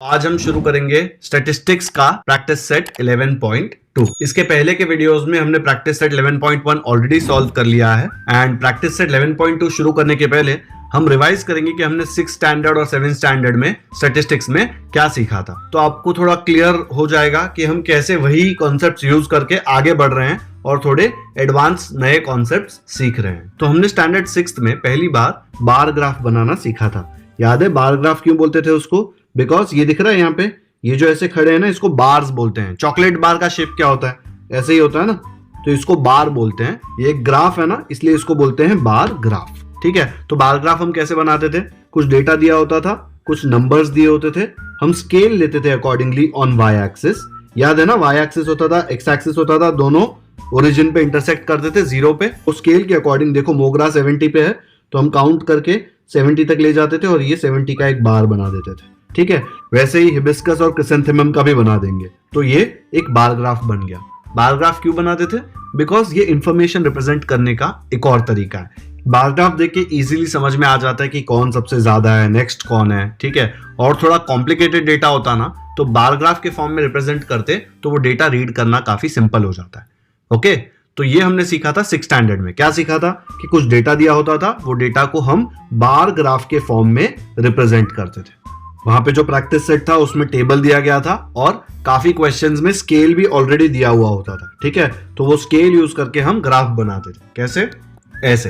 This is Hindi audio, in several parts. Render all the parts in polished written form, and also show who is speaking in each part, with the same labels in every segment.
Speaker 1: आज हम शुरू करेंगे स्टैटिस्टिक्स का प्रैक्टिस सेट 11.2। इसके पहले के वीडियोस में हमने प्रैक्टिस सेट 11.1 ऑलरेडी सॉल्व कर लिया है एंड प्रैक्टिस सेट 11.2 शुरू करने के पहले हम रिवाइज करेंगे कि हमने 6 स्टैंडर्ड और 7 स्टैंडर्ड में स्टैटिस्टिक्स में क्या सीखा था। तो आपको थोड़ा क्लियर हो जाएगा कि हम कैसे वही कॉन्सेप्ट्स यूज करके आगे बढ़ रहे हैं और थोड़े एडवांस नए कॉन्सेप्ट्स सीख रहे हैं। तो हमने स्टैंडर्ड 6 में पहली बार बार ग्राफ बनाना सीखा था। याद है बार ग्राफ क्यों बोलते थे उसको? बिकॉज ये दिख रहा है यहाँ पे, ये जो ऐसे खड़े हैं ना, इसको बार्स बोलते हैं। चॉकलेट बार का शेप क्या होता है? ऐसे ही होता है ना, तो इसको बार बोलते हैं। ये एक ग्राफ है ना, इसलिए इसको बोलते हैं बार ग्राफ। ठीक है, तो बार ग्राफ हम कैसे बनाते थे? कुछ डेटा दिया होता था, कुछ नंबर्स दिए होते थे, हम स्केल लेते थे अकॉर्डिंगली ऑन वाई एक्सिस। याद है ना, वाई एक्सिस होता था, एक्स एक्सिस होता था, दोनों ओरिजिन पे इंटरसेक्ट करते थे 0 पे। तो स्केल के अकॉर्डिंग देखो मोगरा 70 पे है, तो हम काउंट करके 70 तक ले जाते थे और ये 70 का एक बार बना देते थे। ठीक है, वैसे ही हिबिस्कस और क्रिसेंथेमम का भी बना देंगे। तो ये एक बार ग्राफ बन गया। बार ग्राफ क्यों बनाते थे? बिकॉज ये इंफॉर्मेशन रिप्रेजेंट करने का एक और तरीका है। बार ग्राफ देख के इजीली समझ में आ जाता है कि कौन सबसे ज्यादा है, नेक्स्ट कौन है। ठीक है, और थोड़ा कॉम्प्लिकेटेड डेटा होता ना, तो बार ग्राफ के फॉर्म में रिप्रेजेंट करते तो वो डेटा रीड करना काफी सिंपल हो जाता है। ओके, तो ये हमने सीखा था 6 स्टैंडर्ड में। क्या सीखा था? कि कुछ डेटा दिया होता था, वो डेटा को हम बार ग्राफ के फॉर्म में रिप्रेजेंट करते थे। वहां पे जो प्रैक्टिस सेट था उसमें टेबल दिया गया था और काफी क्वेश्चंस में स्केल भी ऑलरेडी दिया हुआ होता था। ठीक है, तो वो स्केल यूज करके हम ग्राफ बनाते थे। कैसे? ऐसे।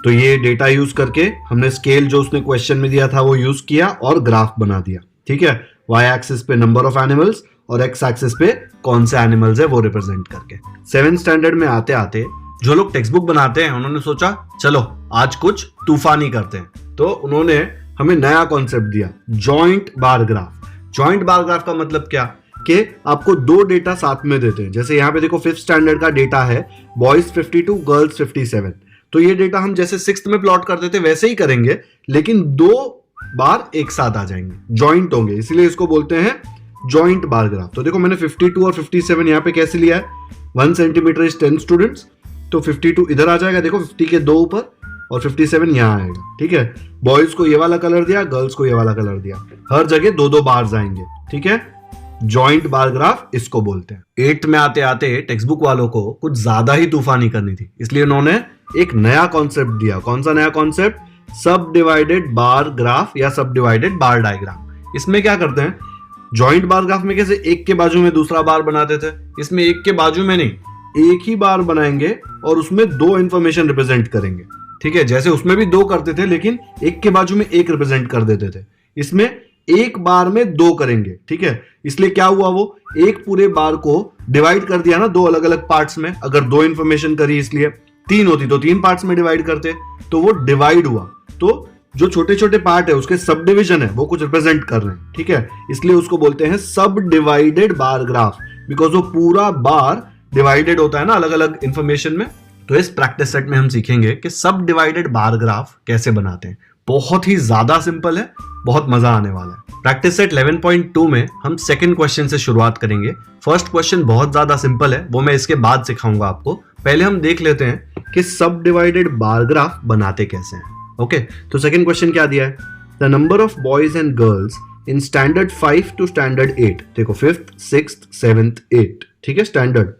Speaker 1: तो ये डेटा यूज करके हमने स्केल जो उसने क्वेश्चन में दिया था वो यूज किया और ग्राफ बना दिया। ठीक है, वाई एक्सिस पे नंबर ऑफ एनिमल्स और एक्स एक्सिस पे कौन से एनिमल्स है वो रिप्रेजेंट करके। 7 स्टैंडर्ड में आते आते जो लोग टेक्स्ट बुक बनाते हैं उन्होंने सोचा चलो आज कुछ तूफानी करते हैं। तो उन्होंने हमें नया कॉन्सेप्ट दिया, joint bar graph. Joint bar graph का मतलब क्या? कि आपको 2 डेटा साथ में देते हैं। जैसे यहाँ पे देखो 5th स्टैंडर्ड का डेटा है, बॉयज 52, गर्ल्स 57। तो ये डेटा हम जैसे 6th में प्लॉट करते थे वैसे ही करेंगे, लेकिन 2 बार एक साथ आ जाएंगे, जॉइंट होंगे, इसलिए इसको बोलते हैं जॉइंट बार ग्राफ। तो देखो मैंने 52 और 57 यहाँ पे कैसे लिया है? 1 सेंटीमीटर इज 10 स्टूडेंट्स, तो 52 इधर आ जाएगा, देखो 50 के 2 ऊपर, और 57 यहाँ आएगा। ठीक है, बॉयज को ये वाला कलर दिया, गर्ल्स को ये वाला कलर दिया, हर जगह 2-2 बार्स आएंगे। ठीक है, जॉइंट बार ग्राफ इसको बोलते हैं। 8th में आते आते टेक्स्ट बुक वालों को कुछ ज्यादा ही तूफानी करनी थी, इसलिए उन्होंने एक नया कॉन्सेप्ट दिया। कौन सा नया कॉन्सेप्ट? सब डिवाइडेड बार ग्राफ या सब डिवाइडेड बार डायग्राम। इसमें क्या करते हैं? जॉइंट बार ग्राफ में कैसे एक के बाजू में दूसरा बार बनाते थे, इसमें एक के बाजू में नहीं, एक ही बार बनाएंगे और उसमें 2 इंफॉर्मेशन रिप्रेजेंट करेंगे। ठीक है, जैसे उसमें भी 2 करते थे लेकिन एक के बाजू में एक रिप्रेजेंट कर देते थे, इसमें एक बार में 2 करेंगे। ठीक है, इसलिए क्या हुआ, वो एक पूरे बार को डिवाइड कर दिया ना 2 अलग अलग पार्ट्स में। अगर 2 इंफॉर्मेशन करी इसलिए 3 होती तो 3 पार्ट्स में डिवाइड करते, तो वो डिवाइड हुआ। तो जो छोटे छोटे पार्ट है उसके सब डिविजन है वो कुछ रिप्रेजेंट कर रहे हैं। ठीक है, इसलिए उसको बोलते हैं सब डिवाइडेड बार ग्राफ, बिकॉज वो पूरा बार डिवाइडेड होता है ना अलग अलग इंफॉर्मेशन में। तो इस प्रैक्टिस सेट में हम सीखेंगे कि सब डिवाइडेड बार ग्राफ कैसे बनाते हैं। बहुत ही ज्यादा सिंपल है, बहुत मजा आने वाला है। प्रैक्टिस सेट 11.2 में हम सेकंड क्वेश्चन से शुरुआत करेंगे। फर्स्ट क्वेश्चन बहुत ज्यादा सिंपल है, वो मैं इसके बाद सिखाऊंगा आपको। पहले हम देख लेते हैं कि सब डिवाइडेड बार ग्राफ बनाते कैसे हैं। ओके, तो सेकंड क्वेश्चन क्या दिया है? The number of boys and girls in standard 5 to standard 8। देखो 5th, 6th, 7th, 8। ठीक है, standard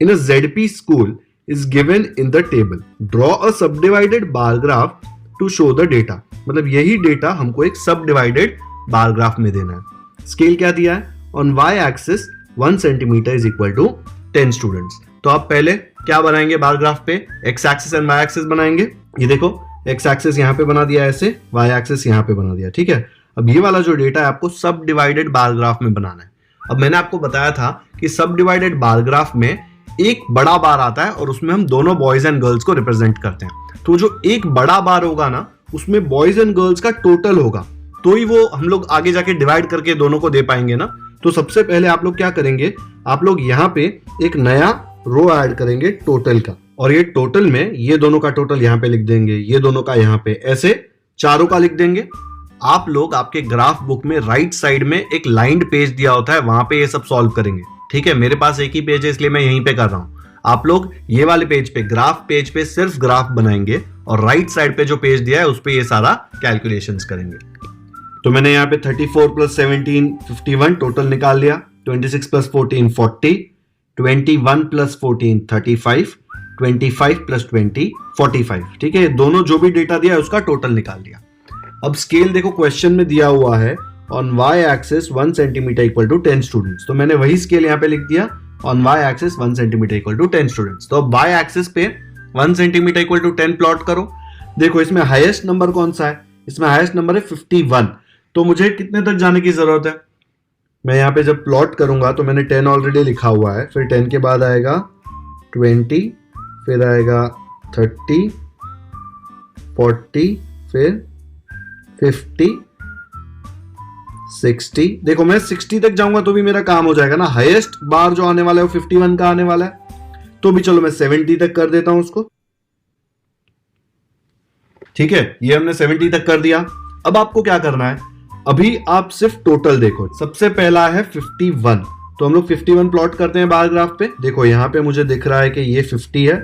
Speaker 1: in a ZP school is given in the table. Draw a subdivided bar graph to show the data. मतलब यही डेटा हमको एक सबडिवाइडेड बार ग्राफ में देना है। स्केल क्या दिया है? On Y axis 1 centimetre is equal to 10 students. तो आप पहले क्या बनाएंगे बार ग्राफ पे? X axis and Y axis बनाएंगे। ये देखो एक्स एक्सिस यहाँ पे बना दिया ऐसे, वाई एक्सिस यहाँ पे बना दिया। ठीक है, अब ये वाला जो डेटा है आपको सब डिवाइडेड बार ग्राफ में बनाना है। अब मैंने आपको बताया था कि सब डिवाइडेड बार ग्राफ में एक बड़ा बार आता है और उसमें हम दोनों बॉयज एंड गर्ल्स को रिप्रेजेंट करते हैं। तो जो एक बड़ा बार होगा ना, उसमें बॉयज एंड गर्ल्स का टोटल होगा, तो ही वो हम लोग आगे जाके डिवाइड करके दोनों को दे पाएंगे ना। तो सबसे पहले आप लोग क्या करेंगे? आप लोग यहाँ पे एक नया रो ऐड करेंगे टोटल का, और ये टोटल में ये दोनों का टोटल यहाँ पे लिख देंगे, ये दोनों का यहाँ पे, ऐसे चारों का लिख देंगे। आप लोग आपके ग्राफ बुक में राइट साइड में एक लाइन्ड पेज दिया होता है, वहां पे ये सब सॉल्व करेंगे। ठीक है, मेरे पास एक ही पेज है इसलिए मैं यहीं पे कर रहा हूं। आप लोग ये वाले पेज पे, ग्राफ पेज पे सिर्फ ग्राफ बनाएंगे और राइट साइड पे जो पेज दिया है उस पे ये सारा कैलकुलेशंस करेंगे। तो मैंने यहाँ पे 34 प्लस 17 51 टोटल निकाल लिया। 26 प्लस 14 40, 21 प्लस 14 35, 25 प्लस 20 45। ठीक है, दोनों जो भी डेटा दिया है उसका टोटल निकाल लिया। अब स्केल देखो, क्वेश्चन में दिया हुआ है on Y axis 1 centimetre equal to 10 students. तो मैंने वही स्केल यहाँ पे लिख दिया, on Y axis 1 centimetre equal to 10 students. तो अब वाई एक्सिस पे 1 सेंटीमीटर इक्वल टू 10 प्लॉट करो। देखो इसमें हाईएस्ट नंबर कौन सा है, इसमें हाईएस्ट नंबर है 51। तो मुझे कितने तक जाने की जरूरत है, मैं यहाँ पे जब प्लॉट करूंगा तो मैंने 10 ऑलरेडी लिखा हुआ है, फिर 10 के बाद आएगा 20, फिर आएगा 30, 40, फिर 50, 60। देखो मैं 60 तक जाऊंगा तो भी मेरा काम हो जाएगा ना। हाईएस्ट बार जो आने वाला है वो 51 का आने वाला है, तो भी चलो मैं 70 तक कर देता हूं उसको। ठीक है, ये हमने 70 तक कर दिया। अब आपको क्या करना है, अभी आप सिर्फ टोटल देखो। सबसे पहला है 51, तो हम लोग 51 प्लॉट करते हैं बार ग्राफ पे। देखो यहाँ पे मुझे दिख रहा है कि ये 50 है,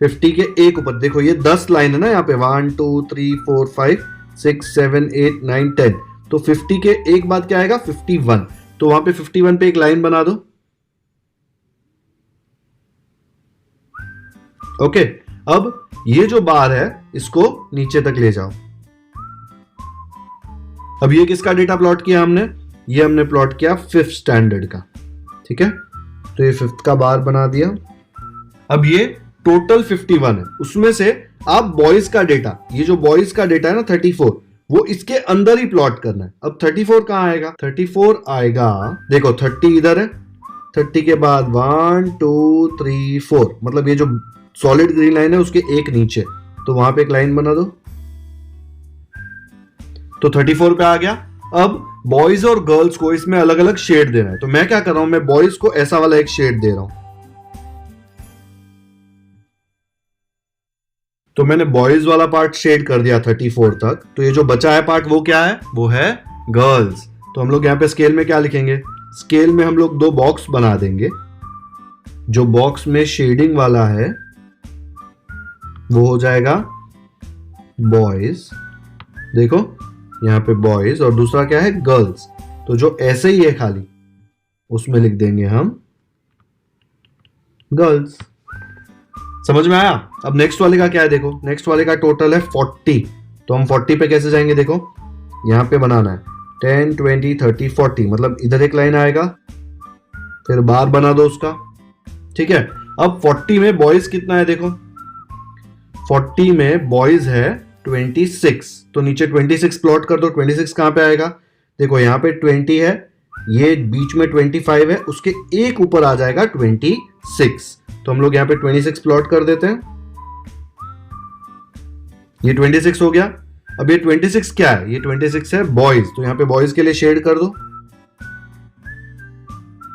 Speaker 1: 50 के एक ऊपर देखो ये 10 लाइन है ना यहाँ पे, 1 2 3 4 5 6 7 8 9 10। तो 50 के एक बाद क्या आएगा 51, तो वहां पे 51 पे एक लाइन बना दो। ओके, अब ये जो बार है इसको नीचे तक ले जाओ। अब ये किसका डेटा प्लॉट किया हमने, ये हमने प्लॉट किया 5th स्टैंडर्ड का। ठीक है, तो ये 5th का बार बना दिया। अब ये टोटल 51 है, उसमें से आप बॉयज का डेटा, ये जो बॉयज का डेटा है ना 34, वो इसके अंदर ही प्लॉट करना है। अब 34 कहां आएगा, 34 आएगा, देखो 30 इधर है, 30 के बाद 1 2 3 4, मतलब ये जो सॉलिड ग्रीन लाइन है उसके एक नीचे, तो वहां पे एक लाइन बना दो। तो 34 पे आ गया। अब बॉयज और गर्ल्स को इसमें अलग अलग शेड देना है, तो मैं क्या कर रहा हूं, मैं बॉयज को ऐसा वाला एक शेड दे रहा हूं। तो मैंने बॉयज वाला पार्ट शेड कर दिया 34 तक। तो ये जो बचा है पार्ट वो क्या है, वो है गर्ल्स। तो हम लोग यहाँ पे स्केल में क्या लिखेंगे, स्केल में हम लोग 2 बॉक्स बना देंगे। जो बॉक्स में शेडिंग वाला है वो हो जाएगा बॉयज, देखो यहाँ पे बॉयज, और दूसरा क्या है गर्ल्स। तो जो ऐसे ही है खाली उसमें लिख देंगे हम गर्ल्स। समझ में आया। अब नेक्स्ट वाले का क्या है, देखो नेक्स्ट वाले का टोटल है 40। तो हम 40 पे कैसे जाएंगे, देखो यहाँ पे बनाना है 10 20 30 40, मतलब इधर एक लाइन आएगा, फिर बार बना दो उसका। ठीक है, अब 40 में बॉयज कितना है, देखो 40 में बॉयज है 26, तो नीचे 26 प्लॉट कर दो। 26 कहां पे आएगा, देखो यहाँ पे 20 है, ये बीच में 25 है, उसके एक ऊपर आ जाएगा 26। तो हम लोग यहाँ पे 26 प्लॉट कर देते हैं। ये 26 हो गया। अब ये 26 क्या है, ये 26 है बॉयज, तो यहाँ पे बॉयज के लिए शेड कर दो।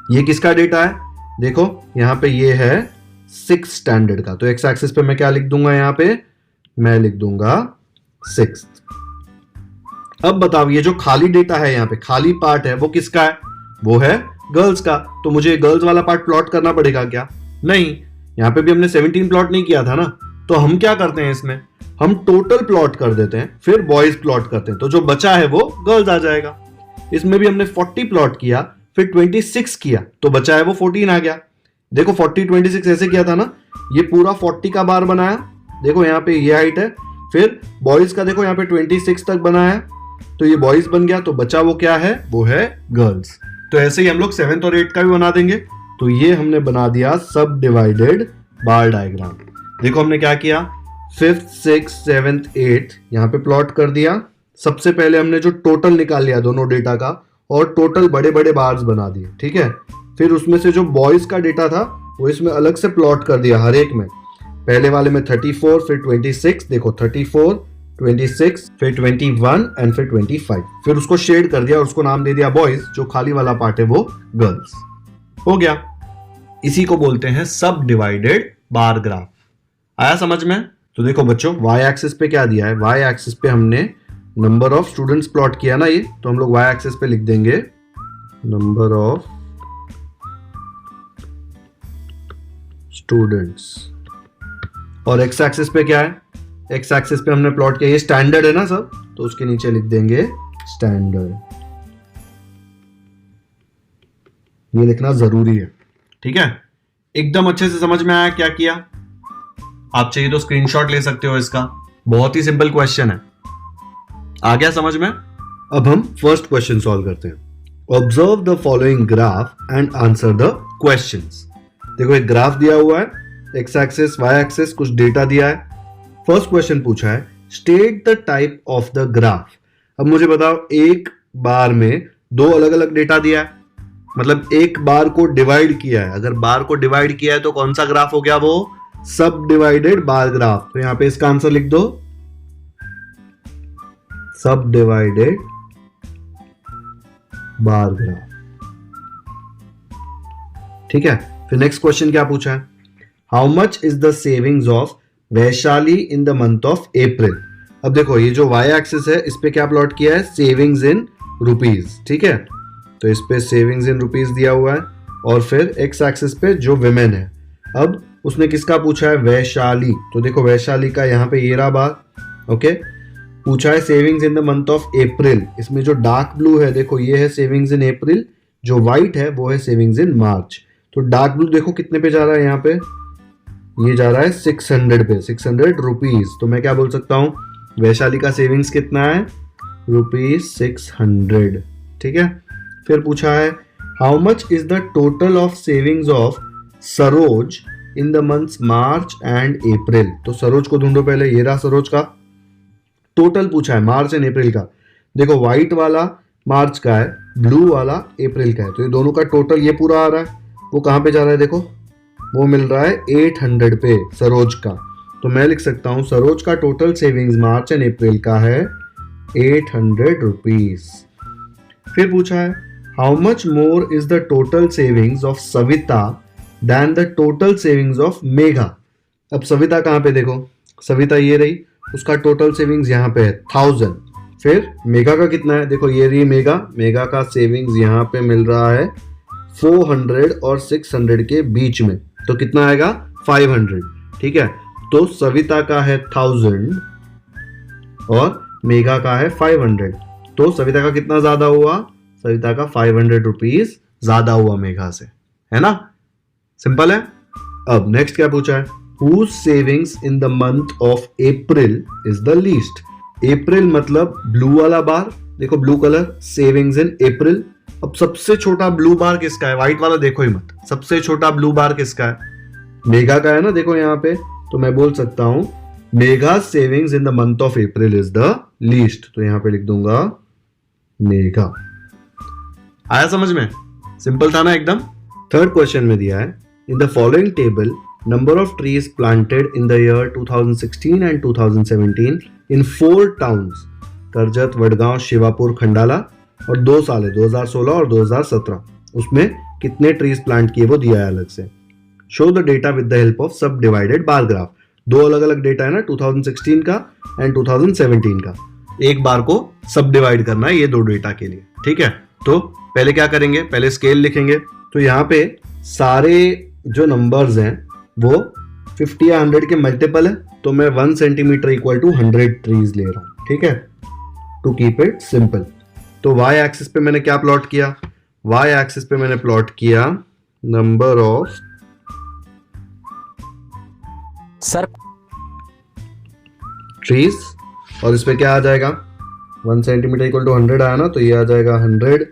Speaker 1: ये किसका डेटा है, देखो यहाँ पे ये है 6th स्टैंडर्ड का। तो एक्स एक्सिस पे मैं क्या लिख दूंगा, यहाँ पे मैं लिख दूंगा 6th। अब बताओ ये जो खाली डेटा है, यहाँ पे खाली पार्ट है, वो किसका है, वो है गर्ल्स का। तो मुझे गर्ल्स वाला पार्ट प्लॉट करना पड़ेगा क्या, नहीं, यहाँ पे भी हमने 17 प्लॉट नहीं किया था ना। तो हम क्या करते हैं, इसमें हम टोटल प्लॉट कर देते हैं, फिर बॉयज प्लॉट करते हैं, तो जो बचा है वो गर्ल्स आ जाएगा। इसमें भी हमने 40 प्लॉट किया, फिर 26 किया, तो बचा है वो 14 आ गया। देखो 40 26 ऐसे किया था ना, ये पूरा 40 का बार बनाया, देखो यहाँ पे ये हाइट है, फिर बॉयज का देखो यहाँ पे 26 तक बनाया, तो ये बॉयज बन गया, तो बचा वो क्या है, वो है गर्ल्स। तो ऐसे ही हम लोग 7th और 8th का भी बना देंगे। तो ये हमने बना दिया सब डिवाइडेड बार डायग्राम। देखो हमने क्या किया, 5th 6th 7th 8th यहाँ पे प्लॉट कर दिया। सबसे पहले हमने जो टोटल निकाल लिया दोनों डेटा का, और टोटल बड़े बड़े बार्स बना दिए। ठीक है, फिर उसमें से जो बॉयज का डेटा था वो इसमें अलग से प्लॉट कर दिया हर एक में। पहले वाले में 34, फिर 26, देखो 34 26, फिर 21 एंड फिर 25, फिर उसको शेड कर दिया और उसको नाम दे दिया बॉयज। जो खाली वाला पार्ट है वो गर्ल्स हो गया। इसी को बोलते हैं सब डिवाइडेड बार ग्राफ। आया समझ में। तो देखो बच्चों, वाई एक्सिस पे क्या दिया है, वाई एक्सिस पे हमने नंबर ऑफ स्टूडेंट्स प्लॉट किया ना, ये तो हम लोग वाई एक्सिस पे लिख देंगे नंबर ऑफ स्टूडेंट्स, और एक्स एक्सिस पे क्या है, एक्स एक्सिस पे हमने प्लॉट किया, ये स्टैंडर्ड है ना सब, तो उसके नीचे लिख देंगे स्टैंडर्ड, ये लिखना जरूरी है, ठीक है। एकदम अच्छे से समझ में आया क्या किया? आप चाहिए तो स्क्रीनशॉट ले सकते हो इसका, बहुत ही सिंपल क्वेश्चन है। आ गया समझ में? अब हम फर्स्ट क्वेश्चन सॉल्व करते हैं। Observe the following graph and answer the questions. देखो एक ग्राफ दिया हुआ है, एक्स एक्सिस वाई एक्सिस, कुछ डेटा दिया है। फर्स्ट क्वेश्चन पूछा है state the type of the graph. अब मुझे बताओ एक बार में दो अलग अलग डेटा दिया है, मतलब एक बार को डिवाइड किया है। अगर बार को डिवाइड किया है तो कौन सा ग्राफ हो गया? वो सब डिवाइडेड बार ग्राफ। तो यहां पे इसका आंसर लिख दो, सब डिवाइडेड बार ग्राफ, ठीक है। फिर नेक्स्ट क्वेश्चन क्या पूछा है? How much is the savings of Vaishali in the month of April. अब देखो ये जो वाई एक्सिस है इस पे क्या प्लॉट किया है? सेविंग्स इन रुपीज, ठीक है। तो इस पे सेविंग्स इन रुपीज दिया हुआ है, और फिर एक्स एक्सिस पे जो विमेन है। अब उसने किसका पूछा है? वैशाली। तो देखो वैशाली का यहाँ पे ये रहा बार, ओके। पूछा है savings in the month of April. इसमें जो डार्क ब्लू है देखो ये है सेविंग्स इन अप्रैल, जो व्हाइट है वो है सेविंग्स इन मार्च। तो डार्क ब्लू देखो कितने पे जा रहा है? यहाँ पे ये जा रहा है 600 पे, 600 रुपीज। तो मैं क्या बोल सकता हूँ? वैशाली का सेविंग्स कितना है? ₹600, ठीक है। फिर पूछा है how much is the total of savings of Saroj in the months March and अप्रैल। तो सरोज को ढूंढो पहले, ये रहा सरोज का टोटल पूछा है मार्च एंड अप्रैल का। देखो व्हाइट वाला मार्च का है, ब्लू वाला अप्रैल का है, तो ये दोनों का टोटल ये पूरा आ रहा है। वो कहां पे जा रहा है? देखो वो मिल रहा है 800 पे सरोज का। तो मैं लिख सकता हूं सरोज का total savings March and April का है 800 रुपीज। फिर पूछा है how much more is the total savings of Savita than the total savings of Megha. अब सविता कहां पे? देखो सविता ये रही, उसका टोटल सेविंग्स यहाँ पे है 1000। फिर मेघा का कितना है? देखो ये रही मेघा, मेघा का सेविंग्स यहाँ पे मिल रहा है 400 और 600 के बीच में, तो कितना आएगा? 500, ठीक है। तो सविता का है 1000 और मेघा का है 500, तो सविता का कितना ज्यादा हुआ? सविता का 500 रुपीज ज्यादा हुआ मेघा से, है ना? सिंपल है। अब नेक्स्ट क्या पूछा है? Whose savings in the month of April is the least? अप्रैल मतलब ब्लू वाला बार, देखो ब्लू कलर, सेविंग्स इन अप्रैल। अब सबसे छोटा ब्लू बार किसका है? व्हाइट वाला देखो ही मत, सबसे छोटा ब्लू बार किसका है? मेघा का है ना, देखो यहाँ पे। तो मैं बोल सकता हूं Megha savings in the month of April is the least. तो यहां पे लिख दूंगा मेघा। आया समझ में? सिंपल था ना एकदम। थर्ड क्वेश्चन में दिया है in the following table number of trees planted in the year 2016 and 2017 in 4 towns Karjat, Wadgaon, Shivapur, Khandala, और 2 साल है 2016 और 2017, उसमें कितने ट्रीज प्लांट किए वो दिया है अलग से। Show the data with the help of सब डिवाइडेड बार ग्राफ। दो अलग अलग डेटा है ना, 2016 का एंड 2017 का। एक बार को सब डिवाइड करना है ये दो डेटा के लिए, ठीक है। तो पहले क्या करेंगे? पहले स्केल लिखेंगे। तो यहाँ पे सारे जो नंबर्स हैं वो 50 या 100 के मल्टीपल है, तो मैं 1 सेंटीमीटर इक्वल टू 100 ट्रीज ले रहा हूं, ठीक है, टू कीप इट सिंपल। तो वाई एक्सिस पे मैंने क्या प्लॉट किया? वाई एक्सिस पे मैंने प्लॉट किया नंबर ऑफ ट्रीज, और इस पे क्या आ जाएगा? 1 सेंटीमीटर इक्वल टू 100 आया ना, तो ये आ जाएगा 100,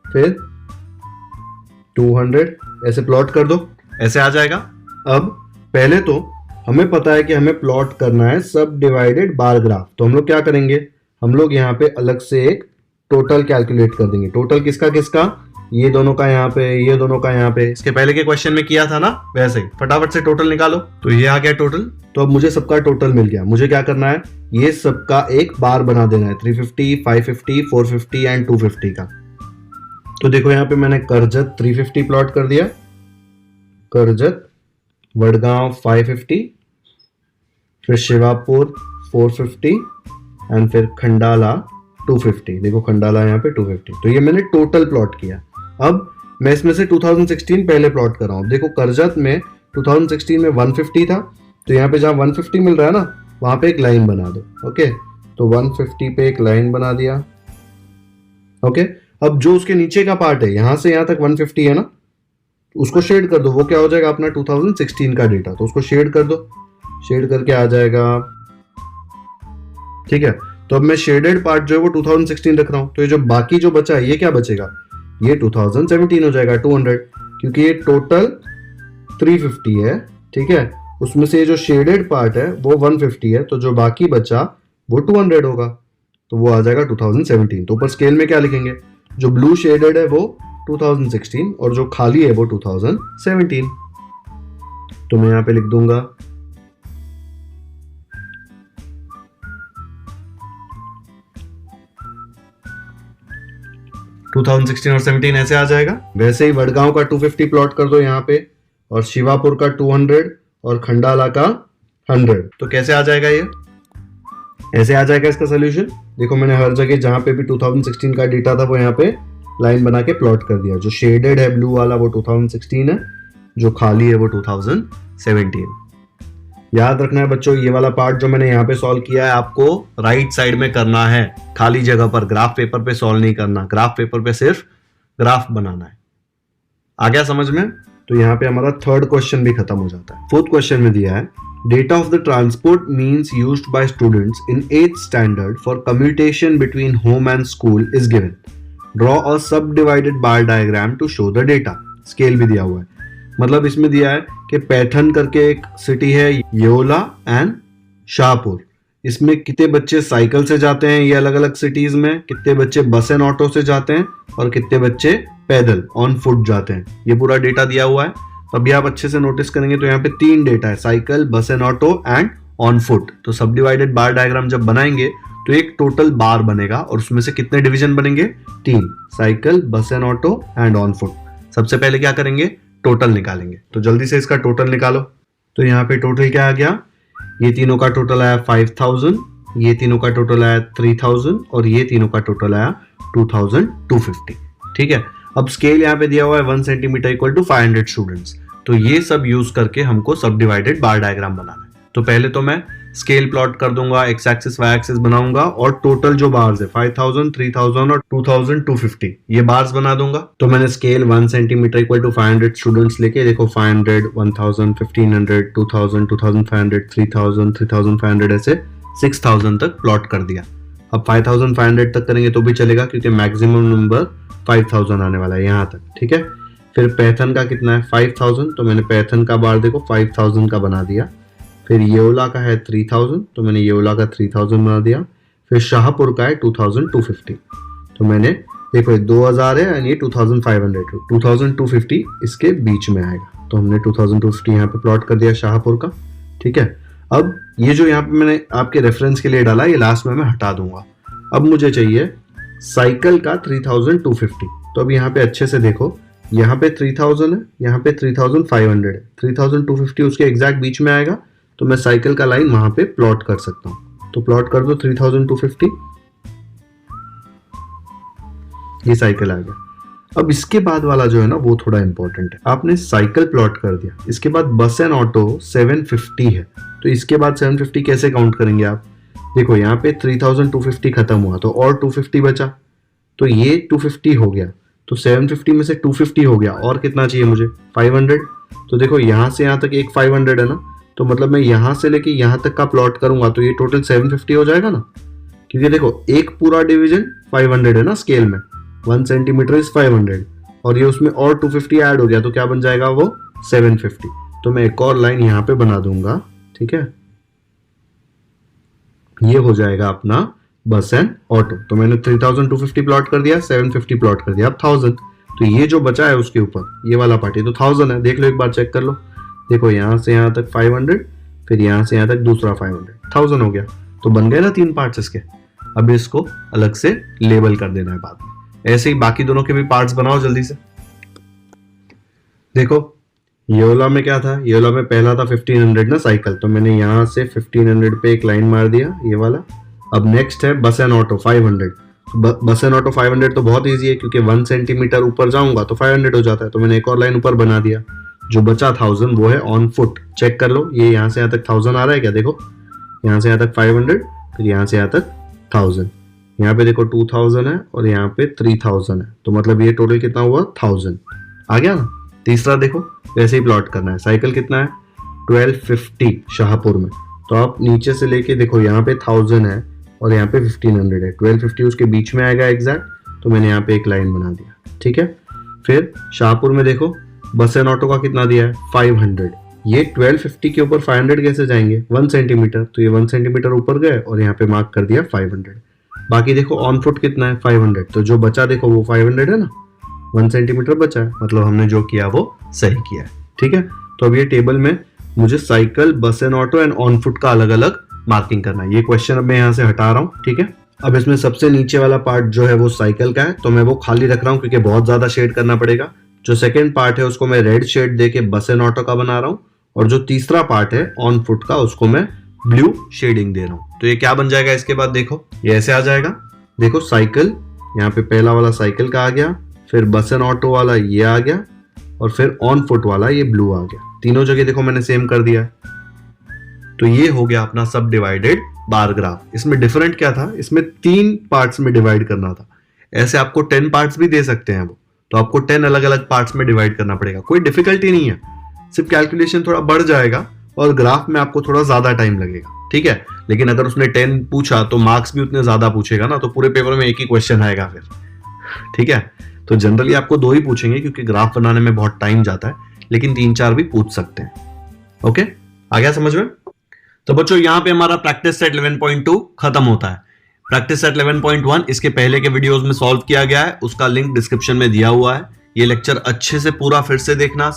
Speaker 1: फिर 200, ऐसे प्लॉट कर दो, ऐसे आ जाएगा। अब पहले तो हमें पता है कि हमें प्लॉट करना है सब डिवाइडेड बार ग्राफ, तो हम लोग क्या करेंगे? हम लोग यहाँ पे अलग से एक टोटल कैलकुलेट कर देंगे। टोटल किसका किसका? ये दोनों का यहाँ पे, ये दोनों का यहाँ पे। इसके पहले के क्वेश्चन में किया था ना, वैसे ही फटाफट से टोटल निकालो। तो ये आ गया टोटल। तो अब मुझे सबका टोटल मिल गया। मुझे क्या करना है? ये सबका एक बार बना देना है, 350, 550, 450 एंड 250 का। तो देखो यहाँ पे मैंने करजत 350 प्लॉट कर दिया, करजत, वडगांव 550, फिर शिवापुर 450 एंड फिर खंडाला 250। देखो खंडाला यहाँ पे 250। तो ये मैंने टोटल प्लॉट किया। अब मैं इसमें से 2016 पहले प्लॉट कर रहा हूँ। देखो करजत में 2016 में 150 था, तो यहाँ पे जहाँ 150 मिल रहा है ना, वहाँ पे एक लाइन बना दो। ओके, तो 150 पे एक लाइन बना दिया, ओके, अब जो उसके नीचे का पार्ट है, यहां से यहां तक 150 है ना, उसको शेड कर दो, वो क्या हो जाएगा अपना 2016 का डेटा, तो उसको शेड कर दो, शेड करके आ जाएगा। ठीक है, तो अब मैं शेडेड पार्ट जो है वो 2016 रख रहा हूं, तो ये जो बाकी जो बचा है ये क्या बचेगा, ये 2017 हो जाएगा 200, क्योंकि ये टोटल 350 है। ठीक है, उसमें से ये जो शेडेड पार्ट है वो 150 है, तो जो बाकी बचा वो 200 होगा, तो वो आ जाएगा 2017। तो ऊपर स्केल में क्या लिखेंगे, जो ब्लू शेडेड है वो 2016 और जो खाली है वो 2017। तो मैं यहां पे लिख दूंगा 2016 और 17 ऐसे आ जाएगा। वैसे ही वडगांव का 250 प्लॉट कर दो यहाँ पे, और शिवापुर का 200 और खंडाला का 100। तो कैसे आ जाएगा ये, ऐसे आ जाएगा इसका सोल्यूशन। देखो मैंने हर जगह जहां पे भी 2016 का डेटा था वो यहाँ पे लाइन बना के प्लॉट कर दिया। जो शेडेड है ब्लू वाला वो 2016 है, जो खाली है वो 2017। याद रखना है बच्चों, ये वाला पार्ट जो मैंने यहाँ पे सॉल्व किया है आपको राइट साइड में करना है, खाली जगह पर, ग्राफ पेपर पे सॉल्व नहीं करना। ग्राफ पेपर पे सिर्फ ग्राफ बनाना है। आ गया समझ में? तो यहाँ पे हमारा थर्ड क्वेश्चन भी खत्म हो जाता है। फोर्थ क्वेश्चन में दिया है, data of the transport means used by students in 8th standard for commutation between home and school is given. Draw a subdivided bar diagram to show the data. Scale भी दिया हुआ है, मतलब इसमें दिया है कि पैथन करके एक सिटी है, येओला एंड शाहपुर, इसमें कितने बच्चे साइकिल से जाते हैं ये अलग अलग सिटीज में, कितने बच्चे बस एंड ऑटो से जाते हैं और कितने बच्चे पैदल ऑन फुट जाते हैं, ये पूरा डेटा दिया हुआ है। तो अभी आप अच्छे से नोटिस करेंगे तो यहाँ पे 3 डेटा है, साइकिल, बस and auto and on foot. तो सब डिवाइडेड बार डायग्राम जब बनाएंगे तो एक टोटल बार बनेगा और उसमें से कितने डिवीजन बनेंगे, 3, साइकिल, बस and auto and on foot. सबसे पहले क्या करेंगे, टोटल निकालेंगे। तो जल्दी से इसका टोटल निकालो। तो यहाँ पे टोटल क्या आ गया, ये तीनों का टोटल आया 5000, ये तीनों का टोटल आया 3000 और ये तीनों का टोटल आया 2250। ठीक है, अब स्केल यहाँ पे दिया हुआ है 1 सेंटीमीटर इक्वल टू 500 स्टूडेंट्स। तो ये सब यूज करके हमको सब डिवाइडेड बार डायग्राम बनाना है। तो पहले तो मैं स्केल प्लॉट कर दूंगा, एक्स एक्सिस वाई एक्सिस बनाऊंगा और टोटल जो बार्स है 5000, 3000 और 2250 ये बार्स बना दूंगा। तो मैंने scale 1 centimetre equal to 500 students लेके देखो 500, 1000, 1500, 2000, 2500, 3000, 3500 ऐसे 6000 तक प्लॉट कर दिया। अब 5500 तक करेंगे तो भी चलेगा क्योंकि मैक्सिमम नंबर 5000 आने वाला है यहाँ तक। ठीक है, फिर पैथन का कितना है 5000, तो मैंने पैथन का बार देखो 5000 का बना दिया। फिर येओला का है 3000, तो मैंने येओला का 3000 बना दिया। फिर शाहपुर का है 2250, तो मैंने देखो 2000 है और ये 2500, 2250 इसके बीच में आएगा, तो हमने 2250 यहाँ पे प्लॉट कर दिया शाहपुर का। ठीक है, अब ये जो यहाँ पे मैंने आपके रेफरेंस के लिए डाला ये लास्ट में मैं हटा दूंगा। अब मुझे चाहिए साइकिल का 3250, तो अब यहाँ पे अच्छे से देखो, यहाँ पे 3000 है, यहाँ पे 3500 है, 3250 उसके एग्जैक्ट बीच में आएगा, तो मैं साइकिल का लाइन वहां पे प्लॉट कर सकता हूं। तो प्लॉट कर दो 3250, ये साइकिल आ गया। अब इसके बाद वाला जो है ना वो थोड़ा इंपॉर्टेंट है। आपने साइकिल प्लॉट कर दिया, इसके बाद बस एंड ऑटो 750 है, तो इसके बाद 750 कैसे काउंट करेंगे आप, देखो यहाँ पे 3250 खत्म हुआ तो और 250 बचा, तो ये 250 हो गया, तो 750 में से 250 हो गया, और कितना चाहिए मुझे 500। तो देखो यहाँ से यहाँ तक एक 500 है ना, तो मतलब मैं यहाँ से लेके यहाँ तक का प्लॉट करूंगा तो ये टोटल 750 हो जाएगा ना, क्योंकि देखो एक पूरा डिवीजन 500 है ना स्केल में, 1 सेंटीमीटर इज 500 और ये उसमें और 250 ऐड हो गया तो क्या बन जाएगा वो 750। तो मैं एक और लाइन यहाँ पे बना दूंगा। ठीक है, ये हो जाएगा अपना बस एंड ऑटो। तो मैंने 3250 प्लॉट कर दिया, 750 प्लॉट कर दिया, अब 1000। तो ये जो बचा है उसके ऊपर ये वाला पार्ट है तो 1000 है, देख लो एक बार चेक कर लो। देखो यहाँ से यहाँ तक 500, फिर यहाँ से यहाँ तक दूसरा 500, 1000 हो गया। तो बन गए ना 3 पार्ट्स इसके। अब इसको अलग से लेबल कर देना है बाद में। ऐसे ही बाकी दोनों के भी पार्ट्स बनाओ जल्दी से। देखो येओला में क्या था, येओला में पहला था 1500 ना साइकिल, तो मैंने यहाँ से 1500 पे एक लाइन मार दिया ये वाला। अब नेक्स्ट है बस एंड ऑटो 500, बस एंड ऑटो 500 तो बहुत ईजी है क्योंकि 1 सेंटीमीटर ऊपर जाऊंगा तो 500 हो जाता है, तो मैंने एक और लाइन ऊपर बना दिया। जो बचा 1000 वो है ऑन फुट, चेक कर लो ये यहाँ से यहाँ तक 1000 आ रहा है क्या, देखो यहाँ से यहाँ तक 500, फिर यहाँ से यहाँ तक 1000, यहाँ पे देखो 2000 है और यहाँ पे 3000 है, तो मतलब ये टोटल कितना हुआ 1000 आ गया ना। तीसरा देखो वैसे ही प्लॉट करना है। साइकिल कितना है 1250 शाहपुर में, तो आप नीचे से लेके देखो यहाँ पे 1000 है और यहाँ पे 1500 है, 1250 उसके बीच में आएगा एग्जैक्ट, तो मैंने यहाँ पे एक लाइन बना दिया, ठीक है। फिर शाहपुर में देखो बस एंड ऑटो का कितना दिया है 500, ये 1250 के ऊपर 500 कैसे जाएंगे 1 सेंटीमीटर, तो ये 1 सेंटीमीटर ऊपर गए और यहाँ पे मार्क कर दिया 500। बाकी देखो ऑन फुट कितना है 500, तो जो बचा देखो वो 500 है ना, 1 सेंटीमीटर बचा है, मतलब हमने जो किया वो सही किया है, ठीक है। तो अब ये टेबल में मुझे साइकिल, बस and auto and on foot का अलग अलग मार्किंग करना है। ये क्वेश्चन अब मैं यहाँ से हटा रहा हूँ, ठीक है। अब इसमें सबसे नीचे वाला पार्ट जो है वो साइकिल का है, तो मैं वो खाली रख रहा हूँ क्योंकि बहुत ज्यादा शेड करना पड़ेगा। जो सेकंड पार्ट है उसको मैं रेड शेड देके बस एंड ऑटो का बना रहा हूँ, और जो तीसरा पार्ट है ऑन फुट का उसको मैं ब्लू शेडिंग दे रहा हूँ। तो ये क्या बन जाएगा इसके बाद देखो, ये ऐसे आ जाएगा। देखो साइकिल, यहाँ पे पहला वाला साइकिल का आ गया, फिर बस एंड ऑटो वाला ये आ गया, और फिर ऑन फुट वाला ये ब्लू आ गया। तीनों जगह देखो मैंने सेम कर दिया है। तो ये हो गया अपना सब डिवाइडेड बार ग्राफ। इसमें डिफरेंट क्या था, इसमें 3 पार्ट्स में डिवाइड करना था। ऐसे आपको 10 पार्ट्स भी दे सकते हैं वो, तो आपको 10 अलग अलग पार्ट्स में डिवाइड करना पड़ेगा। कोई डिफिकल्टी नहीं है, सिर्फ कैलकुलेशन थोड़ा बढ़ जाएगा और ग्राफ में आपको थोड़ा ज्यादा टाइम लगेगा, ठीक है। लेकिन अगर उसने 10 पूछा तो मार्क्स भी उतने ज्यादा पूछेगा ना, तो पूरे पेपर में एक ही क्वेश्चन आएगा फिर, ठीक है। तो जनरली आपको 2 ही पूछेंगे क्योंकि ग्राफ बनाने में बहुत टाइम जाता है, लेकिन 3-4 भी पूछ सकते हैं। ओके, आ गया समझ में। तो बच्चों यहाँ पे हमारा प्रैक्टिस सेट 11.2 खत्म होता है। प्रैक्टिस सेट 11.1 इसके पहले के वीडियोस में सॉल्व किया गया है, उसका लिंक डिस्क्रिप्शन में दिया हुआ है। ये लेक्चर अच्छे से पूरा फिर से देखना।